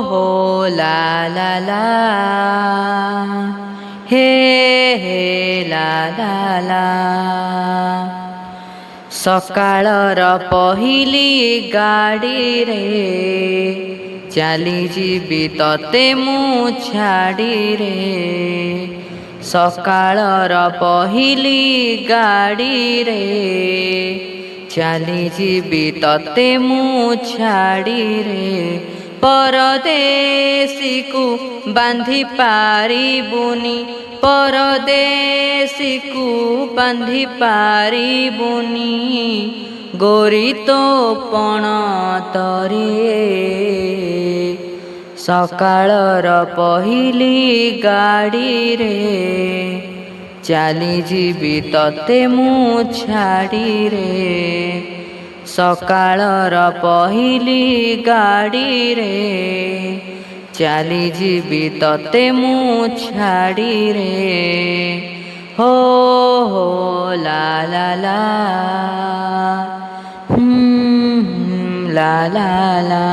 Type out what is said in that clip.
ହୋ ଲା ଲା ଲା ହେ ହେ ଲା ଲା ଲା। ସକାଳର ପହିଲି ଗାଡ଼ିରେ ଚାଲିଯିବି ତତେ ମୁଁ ଛାଡ଼ିରେ। ସକାଳର ପହିଲି ଗାଡ଼ିରେ ଚାଲିଯିବି ତତେ ମୁଁ ଛାଡ଼ିରେ। ପରଦେଶୀକୁ ବାନ୍ଧି ପାରିବୁନି, ପରଦେଶୀକୁ ବାନ୍ଧି ପାରିବୁନି, ଗୋରି ତୋ ପଣତରେ। ସକାଳର ପହିଲି ଗାଡ଼ିରେ ଚାଲିଯିବି ତତେ ମୁଁ ଛାଡ଼ିରେ। ସକାଳର ପହିଲି ଗାଡ଼ିରେ ଚାଲିଯିବି ତତେ ମୁଁ ଛାଡ଼ିରେ। ହୋ ହୋ ଲା ଲା ଲା ଲା ଲା ଲା।